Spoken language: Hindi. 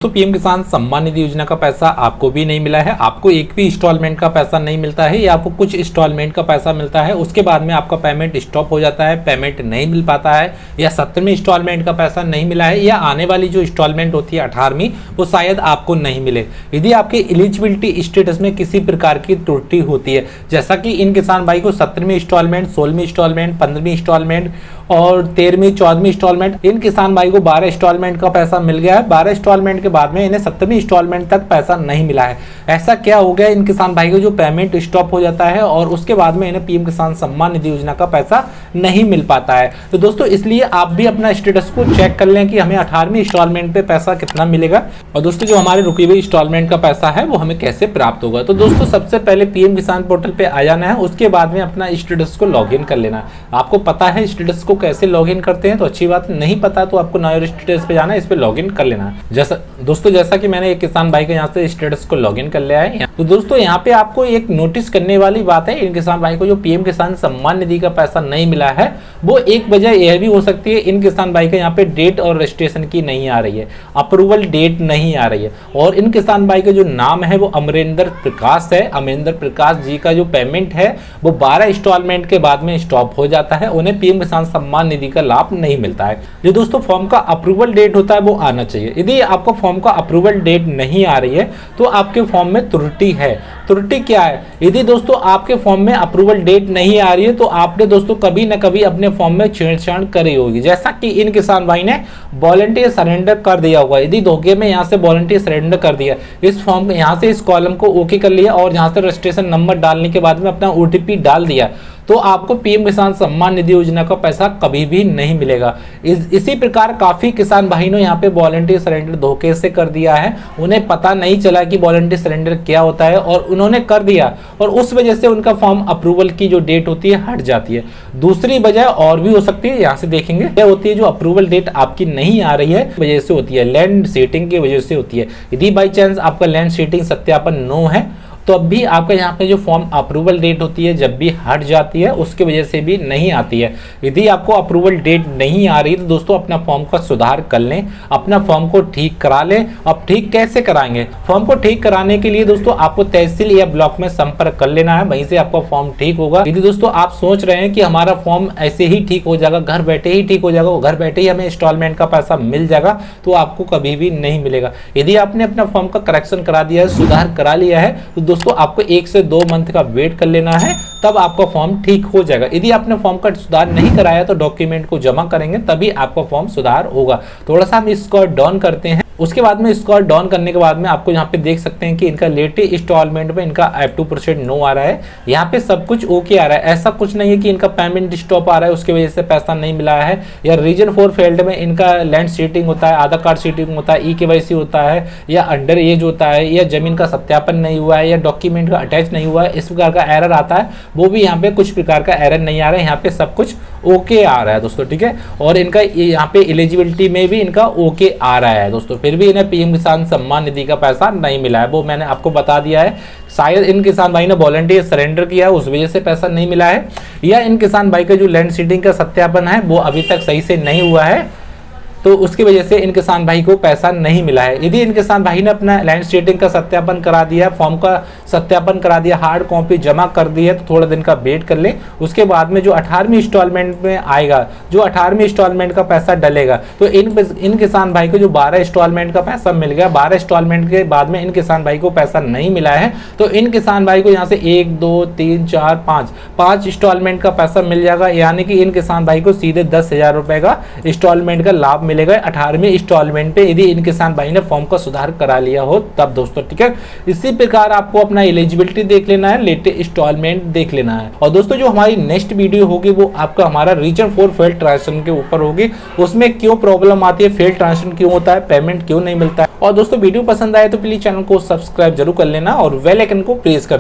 तो पीएम किसान सम्मान निधि योजना का पैसा आपको भी नहीं मिला है, आपको एक भी इंस्टॉलमेंट का पैसा नहीं मिलता है या आपको कुछ इंस्टॉलमेंट का पैसा मिलता है, उसके बाद में आपका पेमेंट स्टॉप हो जाता है, पेमेंट नहीं मिल पाता है, या 17वीं इंस्टॉलमेंट का पैसा नहीं मिला है, या आने वाली जो इंस्टॉलमेंट होती है 18वीं वो शायद आपको नहीं मिले। यदि आपके एलिजिबिलिटी स्टेटस में किसी प्रकार की त्रुटि होती है, जैसा कि इन किसान भाई को 17वीं इंस्टॉलमेंट, 16वीं इंस्टॉलमेंट, 15वीं इंस्टॉलमेंट और 13वीं 14वीं इंस्टॉलमेंट, इन किसान भाई को 12 इंस्टॉलमेंट का पैसा मिल गया है, 12 इंस्टॉलमेंट के बाद में इन्हें 17वीं इंस्टॉलमेंट तक पैसा नहीं मिला है। ऐसा क्या हो गया इन किसान भाई को जो पेमेंट स्टॉप हो जाता है और उसके बाद में इन्हें पीएम किसान सम्मान निधि योजना का पैसा नहीं मिल पाता है। तो दोस्तों इसलिए आप भी अपना स्टेटस को चेक कर लें कि हमें 18वीं इंस्टॉलमेंट पे पैसा कितना मिलेगा और दोस्तों जो हमारे रुकी हुई इंस्टॉलमेंट का पैसा है वो हमें कैसे प्राप्त होगा। तो दोस्तों सबसे पहले पीएम किसान पोर्टल पे आ जाना है, उसके बाद में अपना स्टेटस को लॉगिन कर लेना है। आपको पता है स्टेटस को कैसे लॉगिन करते हैं तो अच्छी बात, नहीं पता तो आपको नए स्टेटस पे जाना है, इस पे लॉगिन कर लेना है। जैसा कि मैंने एक किसान भाई के यहाँ से स्टेटस को लॉगिन कर लिया है। तो दोस्तों यहाँ पे आपको एक नोटिस करने वाली बात है, इन किसान भाई को जो पीएम किसान सम्मान निधि का पैसा नहीं मिला है वो एक वजह यह भी हो सकती है इन किसान भाई के यहाँ पे डेट और रजिस्ट्रेशन की नहीं आ रही है, अप्रूवल डेट नहीं आ रही है, और इन किसान भाई का जो नाम है वो अमरेंद्र प्रकाश है। अमरेंद्र प्रकाश जी का जो पेमेंट है वो 12 इंस्टॉलमेंट के बाद में स्टॉप हो जाता है, उन्हें पीएम किसान सम्मान निधि का लाभ नहीं मिलता है। जो दोस्तों फॉर्म का अप्रूवल डेट होता है वो आना चाहिए। यदि आपको फॉर्म का अप्रूवल डेट नहीं आ रही है तो आपके फॉर्म में त्रुटि है। त्रुटि क्या है? यदि दोस्तों आपके फॉर्म में अप्रूवल डेट नहीं आ रही है तो आपने दोस्तों कभी ना कभी अपने फॉर्म में छेड़छाड़ करी होगी, जैसा कि इन किसान भाई ने वॉलंटियर सरेंडर कर दिया होगा। यदि धोखे में यहाँ से वॉलंटियर सरेंडर कर दिया, इस फॉर्म यहाँ से इस कॉलम को ओके कर लिया और यहाँ से रजिस्ट्रेशन नंबर डालने के बाद में अपना ओटीपी डाल दिया, तो आपको पीएम किसान सम्मान निधि योजना का पैसा कभी भी नहीं मिलेगा। इसी प्रकार काफी किसान भाई ने यहाँ पे वॉलंटियर सरेंडर धोखे से कर दिया है, उन्हें पता नहीं चला कि वॉलंटियर सरेंडर क्या होता है और उन्होंने कर दिया और उस वजह से उनका फॉर्म अप्रूवल की जो डेट होती है हट जाती है। दूसरी वजह और भी हो सकती है, यहाँ से देखेंगे क्या होती है। जो अप्रूवल डेट आपकी नहीं आ रही है वजह से होती है, लैंड सीटिंग की वजह से होती है। यदि बाई चांस आपका लैंड सीटिंग सत्यापन नो है तो अब भी आपका यहाँ पे जो फॉर्म अप्रूवल डेट होती है जब भी हट जाती है उसकी वजह से भी नहीं आती है। यदि आपको अप्रूवल डेट नहीं आ रही तो दोस्तों अपना फॉर्म का सुधार कर लें, अपना फॉर्म को ठीक करा लें। अब ठीक कैसे कराएंगे? फॉर्म को ठीक कराने के लिए दोस्तों आपको तहसील या ब्लॉक में संपर्क कर लेना है, वहीं से आपका फॉर्म ठीक होगा। यदि दोस्तों आप सोच रहे हैं कि हमारा फॉर्म ऐसे ही ठीक हो जाएगा, घर बैठे ही ठीक हो जाएगा, घर बैठे ही हमें इंस्टॉलमेंट का पैसा मिल जाएगा, तो आपको कभी भी नहीं मिलेगा। यदि आपने अपना फॉर्म का करेक्शन करा दिया है, सुधार करा लिया है, तो दोस्तों आपको 1 से 2 मंथ का वेट कर लेना है, तब आपका फॉर्म ठीक हो जाएगा। यदि आपने फॉर्म का सुधार नहीं कराया तो डॉक्यूमेंट को जमा करेंगे तभी आपका फॉर्म सुधार होगा। थोड़ा सा हम इसको डाउन करते हैं, उसके बाद में स्कोर डाउन करने के बाद में आपको यहाँ पे देख सकते हैं कि इनका लेटेस्ट इंस्टॉलमेंट में इनका 2% नो आ रहा है। यहाँ पे सब कुछ ओके आ रहा है, ऐसा कुछ नहीं है कि इनका पेमेंट स्टॉप आ रहा है उसकी वजह से पैसा नहीं मिला है, या रीजन 4 फील्ड में इनका लैंड सीटिंग होता है, आधार कार्ड सीटिंग होता है, EKYC होता है, या अंडर एज होता है, या जमीन का सत्यापन नहीं हुआ है, या डॉक्यूमेंट का अटैच नहीं हुआ है, इस प्रकार का एरर आता है। वो भी यहाँ पे कुछ प्रकार का एरर नहीं आ रहा है, यहाँ पे सब कुछ ओके आ रहा है दोस्तों, ठीक है। और इनका यहाँ पे एलिजिबिलिटी में भी इनका ओके आ रहा है दोस्तों, फिर भी इन्हें पीएम किसान सम्मान निधि का पैसा नहीं मिला है। वो मैंने आपको बता दिया है, शायद इन किसान भाई ने वॉलंटियर सरेंडर किया है उस वजह से पैसा नहीं मिला है, या इन किसान भाई का जो लैंड सीटिंग का सत्यापन है वो अभी तक सही से नहीं हुआ है तो उसकी वजह से इन किसान भाई को पैसा नहीं मिला है। यदि इन किसान भाई ने अपना लैंड सीटिंग का सत्यापन करा दिया, फॉर्म का सत्यापन करा दिया, हार्ड कॉपी जमा कर दी है, तो थोड़ा दिन का वेट कर ले। उसके बाद में जो 18वीं इंस्टॉलमेंट में आएगा, जो 18वीं इंस्टॉलमेंट का पैसा डलेगा, तो इन किसान भाई को जो 12 इंस्टॉलमेंट का पैसा मिल गया, 12 इंस्टॉलमेंट के बाद में इन किसान भाई को पैसा नहीं मिला है, तो इन किसान भाई को यहाँ से 1 2 3 4 5 इंस्टॉलमेंट का पैसा मिल जाएगा, यानी कि इन किसान भाई को सीधे 10,000 रुपए का इंस्टॉलमेंट का लाभ मिलेगा 18वीं इंस्टॉलमेंट पे, यदि इन किसान भाई ने फॉर्म का सुधार करा लिया हो तब दोस्तों, ठीक है। इसी प्रकार आपको अपना एलिजिबिलिटी देख लेना है, लेटेस्ट इंस्टॉलमेंट देख लेना है। और दोस्तों जो हमारी नेक्स्ट वीडियो होगी वो आपका हमारा रीजन 4 फेल्ड ट्रांजेक्शन के ऊपर होगी, उसमें क्यों प्रॉब्लम आती है, फेल्ड ट्रांजेक्शन क्यों होता है, पेमेंट क्यों नहीं मिलता है। और दोस्तों वीडियो पसंद आए तो प्लीज चैनल को सब्सक्राइब जरूर कर लेना और बेल आइकन को प्रेस कर